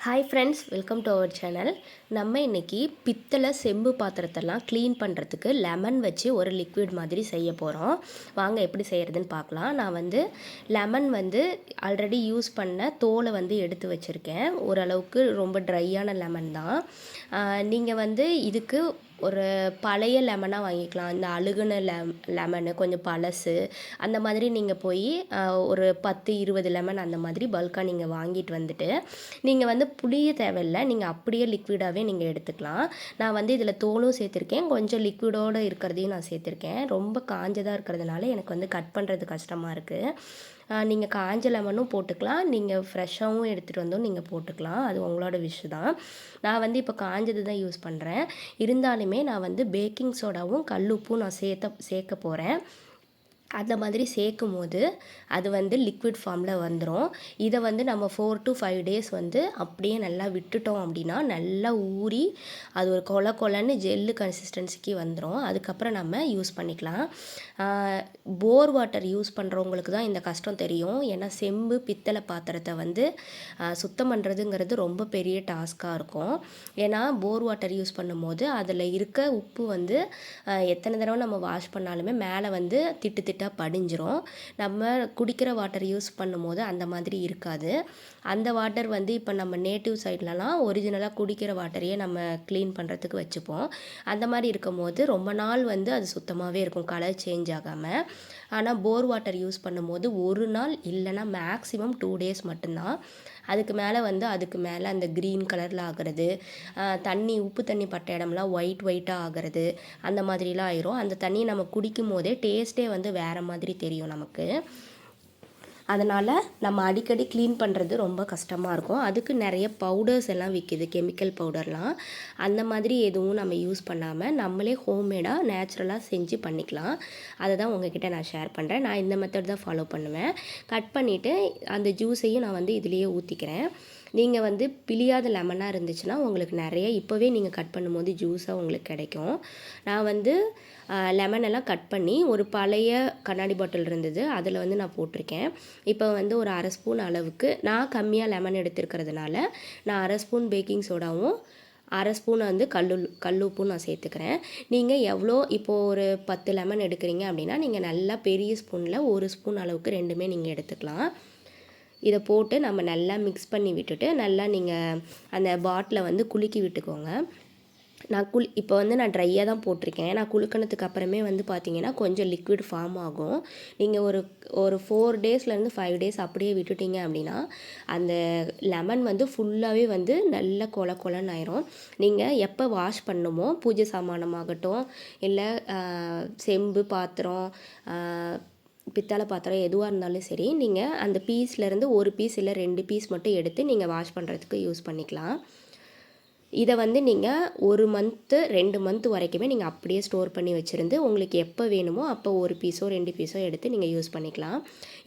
Hi friends, welcome to our channel. நம்ம இன்றைக்கி பித்தளை செம்பு பாத்திரத்தெல்லாம் க்ளீன் பண்ணுறதுக்கு லெமன் வச்சு ஒரு லிக்விட் மாதிரி செய்ய போகிறோம். வாங்க எப்படி செய்கிறதுன்னு பார்க்கலாம். நான் லெமன் ஆல்ரெடி யூஸ் பண்ண தோலை எடுத்து வச்சுருக்கேன். ஓரளவுக்கு ரொம்ப ட்ரையான லெமன் தான். நீங்கள் இதுக்கு ஒரு பழைய லெமனாக வாங்கிக்கலாம். இந்த அழுகுன லெமனு கொஞ்சம் பழசு அந்த மாதிரி நீங்கள் போய் ஒரு 10-20 லெமன் அந்த மாதிரி பல்காக நீங்கள் வாங்கிட்டு வந்துட்டு நீங்கள் புளிய தேவையில்லை, நீங்கள் அப்படியே லிக்விடாகவே நீங்கள் எடுத்துக்கலாம். நான் இதில் தோலும் சேர்த்துருக்கேன், கொஞ்சம் லிக்விடோடு இருக்கிறதையும் நான் சேர்த்துருக்கேன். ரொம்ப காஞ்சதாக இருக்கிறதுனால எனக்கு கட் பண்ணுறது கஷ்டமாக இருக்குது. நீங்கள் காஞ்ச லெமனும் போட்டுக்கலாம், நீங்கள் ஃப்ரெஷ்ஷாகவும் எடுத்துகிட்டு வந்தும் நீங்கள் போட்டுக்கலாம். அது உங்களோட விஷ் தான். நான் இப்போ காஞ்சது தான் யூஸ் பண்ணுறேன். இருந்தாலுமே நான் பேக்கிங் சோடாவும் கல்லுப்பும் நான் சேர்க்க போகிறேன். அந்த மாதிரி சேர்க்கும் போது அது லிக்விட் ஃபார்மில் வந்துடும். இதை நம்ம 4 to 5 டேஸ் அப்படியே நல்லா விட்டுட்டோம் அப்படின்னா நல்லா ஊறி அது ஒரு கொலன்னு ஜெல்லு கன்சிஸ்டன்சிக்கு வந்துடும். அதுக்கப்புறம் நம்ம யூஸ் பண்ணிக்கலாம். போர் வாட்டர் யூஸ் பண்ணுறவங்களுக்கு தான் இந்த கஷ்டம் தெரியும். ஏன்னா செம்பு பித்தளை பாத்திரத்தை சுத்தம் பண்ணுறதுங்கிறது ரொம்ப பெரிய டாஸ்க்காக இருக்கும். ஏன்னா போர் வாட்டர் யூஸ் பண்ணும்போது அதில் இருக்க உப்பு எத்தனை தடவை நம்ம வாஷ் பண்ணாலுமே மேலே திட்டு படிஞ்சிரும். நம்ம குடிக்கிற வாட்டர் யூஸ் பண்ணும்போது அந்த மாதிரி இருக்காது. அந்த வாட்டர் இப்போ நம்ம நேட்டிவ் சைட்லலாம் ஒரிஜினலாக குடிக்கிற வாட்டரையே நம்ம க்ளீன் பண்ணுறதுக்கு வச்சுப்போம். அந்த மாதிரி இருக்கும்போது ரொம்ப நாள் அது சுத்தமாகவே இருக்கும், கலர் சேஞ்ச் ஆகாமல். ஆனால் போர் வாட்டர் யூஸ் பண்ணும்போது ஒரு நாள் இல்லைன்னா மேக்ஸிமம் 2 டேஸ் மட்டும்தான். அதுக்கு மேலே அந்த க்ரீன் கலரில் ஆகிறது, உப்பு தண்ணி பட்ட இடம்லாம் ஒயிட்டாக ஆகிறது, அந்த மாதிரிலாம் ஆயிரும். அந்த தண்ணியை நம்ம குடிக்கும் போதே டேஸ்ட்டே வேறு மாதிரி தெரியும் நமக்கு. அதனால் நம்ம அடிக்கடி க்ளீன் பண்ணுறது ரொம்ப கஷ்டமாக இருக்கும். அதுக்கு நிறைய பவுடர்ஸ் எல்லாம் விற்கிது, கெமிக்கல் பவுடர்லாம். அந்த மாதிரி எதுவும் நம்ம யூஸ் பண்ணாமல் நம்மளே ஹோம்மேடாக நேச்சுரலாக செஞ்சு பண்ணிக்கலாம். அதை தான் உங்ககிட்ட நான் ஷேர் பண்ணுறேன். நான் இந்த மெத்தட் தான் ஃபாலோ பண்ணுவேன். கட் பண்ணிவிட்டு அந்த ஜூஸையும் நான் இதுலேயே ஊற்றிக்கிறேன். நீங்கள் பிழியாத லெமனாக இருந்துச்சுன்னா உங்களுக்கு நிறைய இப்போவே நீங்கள் கட் பண்ணும்போது ஜூஸாக உங்களுக்கு கிடைக்கும். நான் லெமன் எல்லாம் கட் பண்ணி ஒரு பழைய கண்ணாடி பாட்டில் இருந்தது, அதில் நான் போட்டிருக்கேன். இப்போ ஒரு 1/2 ஸ்பூன் அளவுக்கு நான் கம்மியாக லெமன் எடுத்துருக்கிறதுனால நான் 1/2 ஸ்பூன் பேக்கிங் சோடாவும் 1/2 ஸ்பூன் கல்லுப்பும் நான் சேர்த்துக்கிறேன். நீங்கள் எவ்வளோ இப்போது ஒரு 10 லெமன் எடுக்கிறீங்க அப்படின்னா நீங்கள் நல்லா பெரிய ஸ்பூனில் 1 ஸ்பூன் அளவுக்கு ரெண்டுமே நீங்கள் எடுத்துக்கலாம். இதை போட்டு நம்ம நல்லா மிக்ஸ் பண்ணி விட்டுட்டு நல்லா நீங்கள் அந்த பாட்டிலை குலுக்கி விட்டுக்கோங்க. நான் இப்போ நான் ட்ரையாக தான் போட்டிருக்கேன். நான் குலுக்கினதுக்கு அப்புறமே பார்த்தீங்கன்னா கொஞ்சம் லிக்விட் ஃபார்ம் ஆகும். நீங்கள் ஒரு 4 டேஸ்லேருந்து 5 டேஸ் அப்படியே விட்டுட்டீங்க அப்படின்னா அந்த லெமன் ஃபுல்லாகவே நல்ல கொலன்னு ஆயிரும். நீங்கள் எப்போ வாஷ் பண்ணுமோ பூஜை சாமானமாகட்டும் இல்லை செம்பு பாத்திரம் பித்தளை பாத்திரம் எதுவாக இருந்தாலும் சரி, நீங்கள் அந்த பீஸ்லேருந்து ஒரு பீஸ் இல்லை 2 பீஸ் மட்டும் எடுத்து நீங்கள் வாஷ் பண்ணுறதுக்கு யூஸ் பண்ணிக்கலாம். இதை நீங்கள் 1 மந்த்து 2 மந்த் வரைக்குமே நீங்கள் அப்படியே ஸ்டோர் பண்ணி வச்சுருந்து உங்களுக்கு எப்போ வேணுமோ அப்போ 1 பீஸோ 2 பீஸோ எடுத்து நீங்கள் யூஸ் பண்ணிக்கலாம்.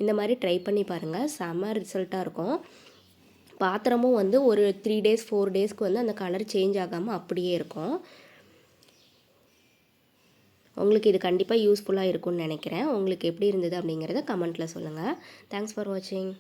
இந்த மாதிரி ட்ரை பண்ணி பாருங்கள், செம ரிசல்ட்டாக இருக்கும். பாத்திரமும் ஒரு 3 டேஸ் 4 டேஸ்க்கு அந்த கலர் சேஞ்ச் ஆகாமல் அப்படியே இருக்கும். உங்களுக்கு இது கண்டிப்பாக யூஸ்ஃபுல்லாக இருக்கும்னு நினைக்கிறேன். உங்களுக்கு எப்படி இருந்தது அப்படிங்கிறத கமெண்ட்டில் சொல்லுங்கள். தேங்க்ஸ் ஃபார் வாட்சிங்.